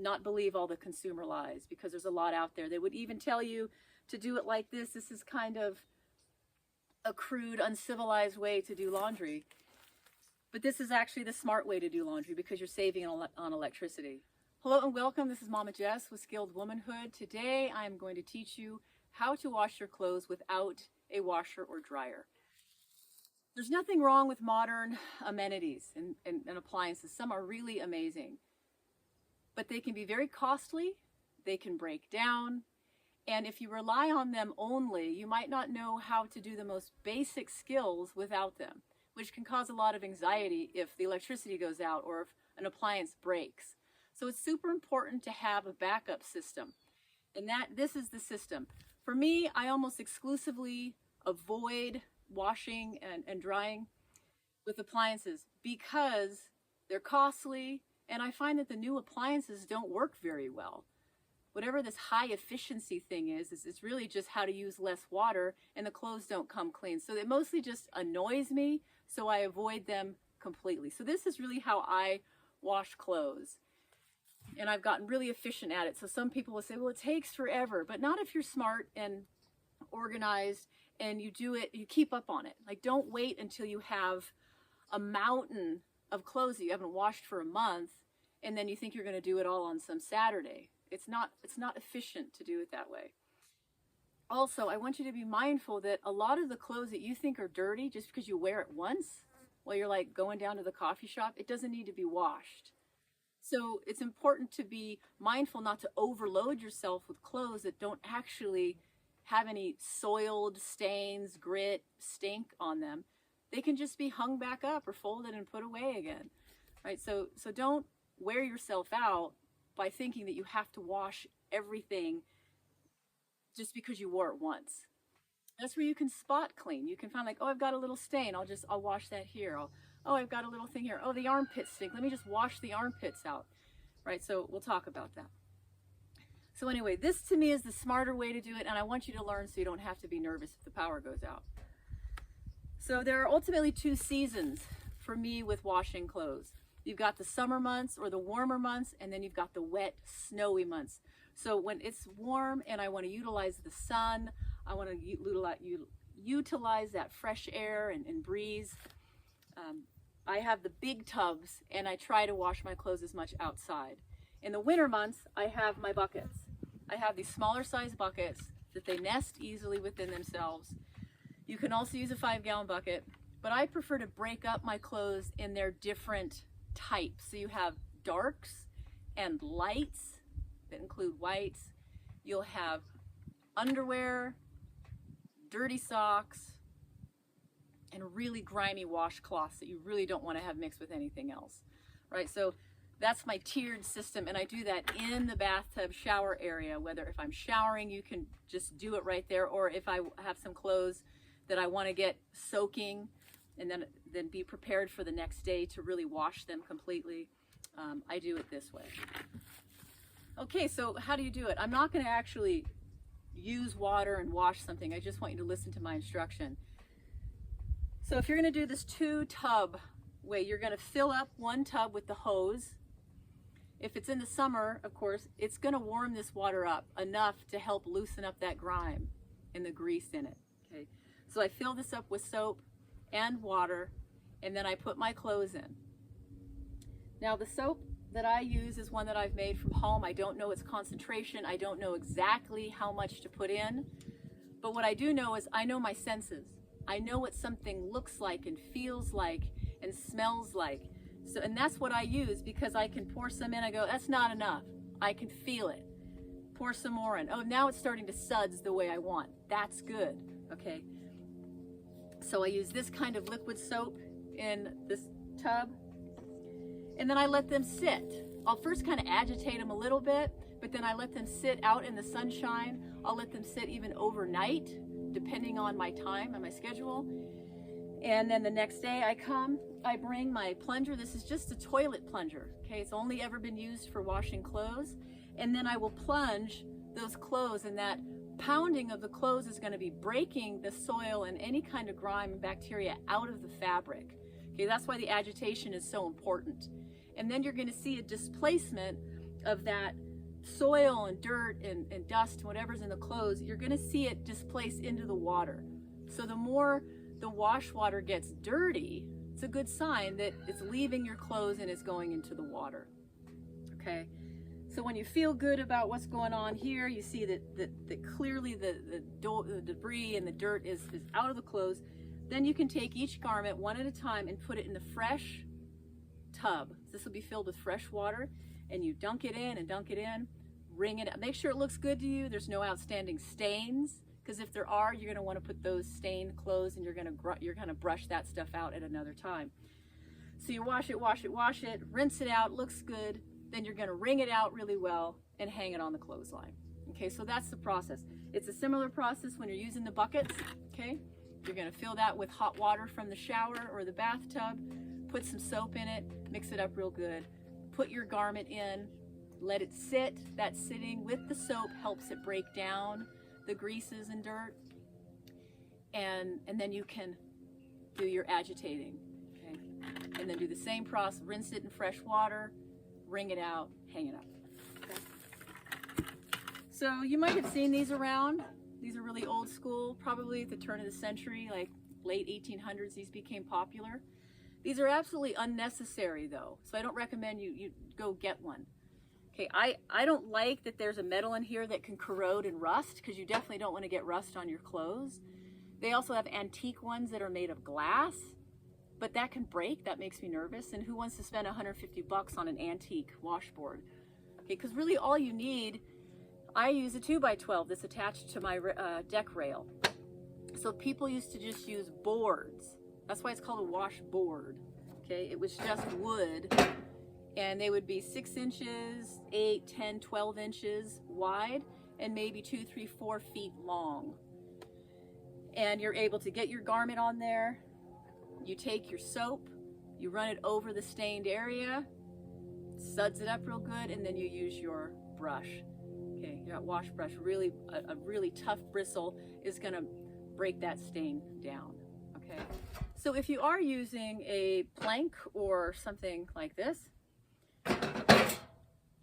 not believe all the consumer lies, because there's a lot out there. They would even tell you to do it like this. This is kind of a crude, uncivilized way to do laundry. But this is actually the smart way to do laundry, because you're saving on electricity. Hello and welcome. This is Mama Jess with Skilled Womanhood. Today I'm going to teach you how to wash your clothes without a washer or dryer. There's nothing wrong with modern amenities and appliances. Some are really amazing, but they can be very costly. They can break down. And if you rely on them only, you might not know how to do the most basic skills without them, which can cause a lot of anxiety if the electricity goes out or if an appliance breaks. So it's super important to have a backup system. And this is the system. For me, I almost exclusively avoid washing and drying with appliances because they're costly, and I find that the new appliances don't work very well. Whatever this high efficiency thing is it's really just how to use less water, and the clothes don't come clean. So it mostly just annoys me, so I avoid them completely. So this is really how I wash clothes. And I've gotten really efficient at it. So some people will say, well, it takes forever, but not if you're smart and organized and you do it, you keep up on it. Like, don't wait until you have a mountain of clothes that you haven't washed for a month and then you think you're going to do it all on some Saturday. It's not efficient to do it that way. Also, I want you to be mindful that a lot of the clothes that you think are dirty just because you wear it once while you're like going down to the coffee shop, it doesn't need to be washed. So it's important to be mindful not to overload yourself with clothes that don't actually have any soiled stains, grit, stink on them. They can just be hung back up or folded and put away again, right? So don't wear yourself out by thinking that you have to wash everything just because you wore it once. That's where you can spot clean. You can find like, oh, I've got a little stain. I'll wash that here. Oh, I've got a little thing here. Oh, the armpits stink. Let me just wash the armpits out, right? So we'll talk about that. So anyway, this to me is the smarter way to do it, and I want you to learn so you don't have to be nervous if the power goes out. So there are ultimately two seasons for me with washing clothes. You've got the summer months or the warmer months, and then you've got the wet, snowy months. So when it's warm and I want to utilize the sun, I want to utilize that fresh air and breeze. I have the big tubs, and I try to wash my clothes as much outside. In the winter months, I have my buckets. I have these smaller size buckets that they nest easily within themselves. You can also use a 5-gallon bucket, but I prefer to break up my clothes in their different types. So you have darks and lights that include whites. You'll have underwear, dirty socks, and really grimy washcloths that you really don't want to have mixed with anything else, right? So that's my tiered system, and I do that in the bathtub shower area. Whether if I'm showering, you can just do it right there, or if I have some clothes that I want to get soaking and then be prepared for the next day to really wash them completely, I do it this way. Okay, so how do you do it? I'm not going to actually use water and wash something. I just want you to listen to my instruction. So if you're going to do this 2-tub way, you're going to fill up one tub with the hose. If it's in the summer, of course, it's going to warm this water up enough to help loosen up that grime and the grease in it. Okay, so I fill this up with soap and water, and then I put my clothes in. Now the soap that I use is one that I've made from home. I don't know its concentration. I don't know exactly how much to put in, but what I do know is I know my senses. I know what something looks like and feels like and smells like. So, and that's what I use, because I can pour some in. I go, that's not enough. I can feel it. Pour some more in. Oh, now it's starting to suds the way I want. That's good. Okay. So I use this kind of liquid soap in this tub, and then I let them sit. I'll first kind of agitate them a little bit, but then I let them sit out in the sunshine. I'll let them sit even overnight, depending on my time and my schedule. And then the next day I bring my plunger. This is just a toilet plunger, okay? It's only ever been used for washing clothes. And then I will plunge those clothes, and that pounding of the clothes is going to be breaking the soil and any kind of grime and bacteria out of the fabric. Okay, that's why the agitation is so important. And then you're going to see a displacement of that soil and dirt and dust, whatever's in the clothes, you're going to see it displace into the water. So the more the wash water gets dirty, it's a good sign that it's leaving your clothes and it's going into the water. Okay, so when you feel good about what's going on here, you see that clearly the debris and the dirt is out of the clothes, then you can take each garment one at a time and put it in the fresh tub. This will be filled with fresh water, and you dunk it in and dunk it in, wring it up. Make sure it looks good to you. There's no outstanding stains, because if there are, you're going to want to put those stained clothes, and you're going to brush that stuff out at another time. So you wash it, rinse it out, looks good. Then you're going to wring it out really well and hang it on the clothesline. Okay, so that's the process. It's a similar process when you're using the buckets. Okay, you're going to fill that with hot water from the shower or the bathtub, put some soap in it, mix it up real good, put your garment in, let it sit. That sitting with the soap helps it break down the greases and dirt, and then you can do your agitating. Okay, and then do the same process. Rinse it in fresh water, wring it out, hang it up. Okay. So you might have seen these around. These are really old school, probably at the turn of the century, like late 1800s, these became popular. These are absolutely unnecessary though, so I don't recommend you go get one. Okay, I don't like that there's a metal in here that can corrode and rust, because you definitely don't want to get rust on your clothes. They also have antique ones that are made of glass, but that can break. That makes me nervous. And who wants to spend $150 on an antique washboard? Okay, because really all you need, I use a 2x12 that's attached to my deck rail. So people used to just use boards. That's why it's called a washboard. Okay, it was just wood, and they would be 6 inches, 8, 10, 12 inches wide, and maybe 2, 3, 4 feet long. And you're able to get your garment on there. You take your soap, you run it over the stained area, suds it up real good, and then you use your brush. Okay, your wash brush, really a really tough bristle is going to break that stain down. Okay, so if you are using a plank or something like this,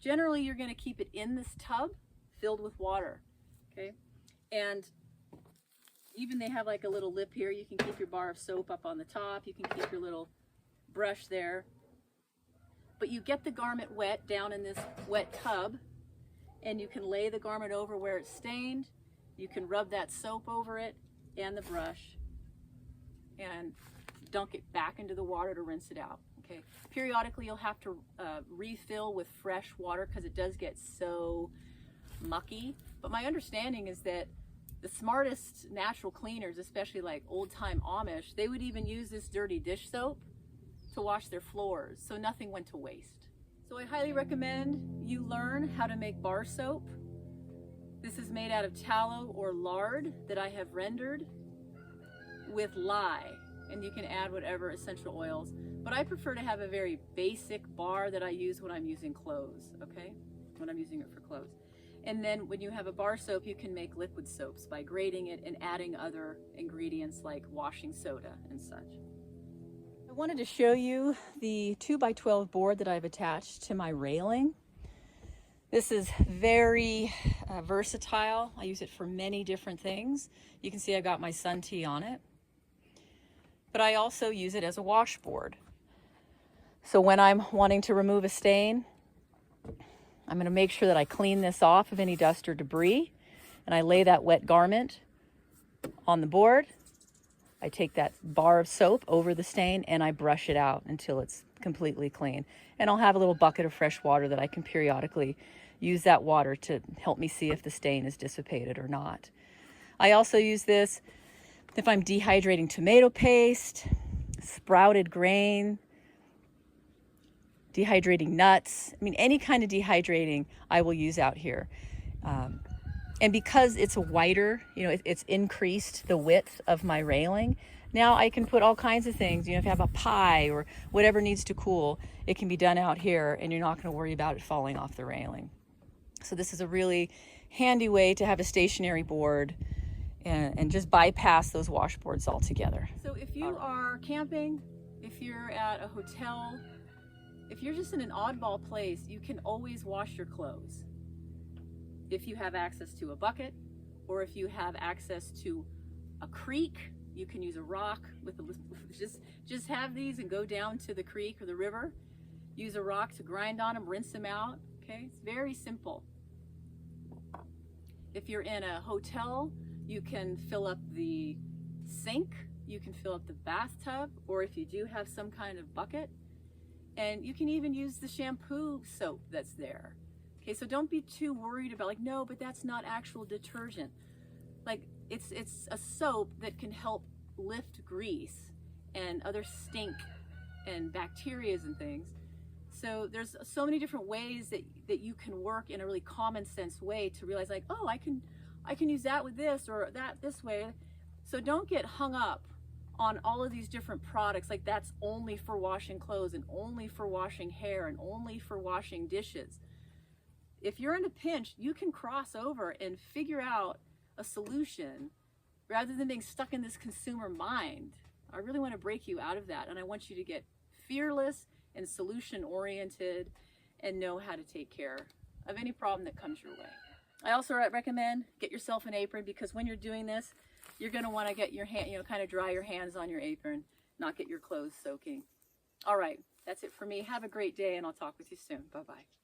generally you're going to keep it in this tub filled with water. Okay, and even they have like a little lip here. You can keep your bar of soap up on the top. You can keep your little brush there. But you get the garment wet down in this wet tub, and you can lay the garment over where it's stained. You can rub that soap over it and the brush and dunk it back into the water to rinse it out. Okay. Periodically you'll have to refill with fresh water, because it does get so mucky. But my understanding is that the smartest natural cleaners, especially like old-time Amish, they would even use this dirty dish soap to wash their floors, so nothing went to waste. So I highly recommend you learn how to make bar soap. This is made out of tallow or lard that I have rendered with lye, and you can add whatever essential oils, but I prefer to have a very basic bar that I use when I'm using clothes, okay? When I'm using it for clothes. And then when you have a bar soap, you can make liquid soaps by grating it and adding other ingredients like washing soda and such. I wanted to show you the 2x12 board that I've attached to my railing. This is very versatile. I use it for many different things. You can see I've got my sun tea on it. But I also use it as a washboard. So when I'm wanting to remove a stain, I'm going to make sure that I clean this off of any dust or debris, and I lay that wet garment on the board. I take that bar of soap over the stain and I brush it out until it's completely clean. And I'll have a little bucket of fresh water that I can periodically use that water to help me see if the stain is dissipated or not. I also use this if I'm dehydrating tomato paste, sprouted grain, dehydrating nuts. I mean, any kind of dehydrating I will use out here. And because it's wider, you know, it's increased the width of my railing. Now I can put all kinds of things, you know, if you have a pie or whatever needs to cool, it can be done out here and you're not going to worry about it falling off the railing. So this is a really handy way to have a stationary board and just bypass those washboards altogether. So if you are camping, if you're at a hotel, if you're just in an oddball place, you can always wash your clothes. If you have access to a bucket, or if you have access to a creek, you can use a rock with a, just have these and go down to the creek or the river. Use a rock to grind on them, rinse them out. Okay, it's very simple. If you're in a hotel, you can fill up the sink, you can fill up the bathtub, or if you do have some kind of bucket, and you can even use the shampoo soap that's there. Okay, so don't be too worried about like, no, but that's not actual detergent. Like, it's a soap that can help lift grease and other stink and bacterias and things. So there's so many different ways that you can work in a really common sense way to realize like, oh, I can use that with this or that this way. So don't get hung up on all of these different products like that's only for washing clothes and only for washing hair and only for washing dishes. If you're in a pinch, you can cross over and figure out a solution rather than being stuck in this consumer mind. I really want to break you out of that, and I want you to get fearless and solution oriented and know how to take care of any problem that comes your way. I also recommend get yourself an apron, because when you're doing this, you're going to want to get your hand, kind of dry your hands on your apron, not get your clothes soaking. All right, that's it for me. Have a great day, and I'll talk with you soon. Bye-bye.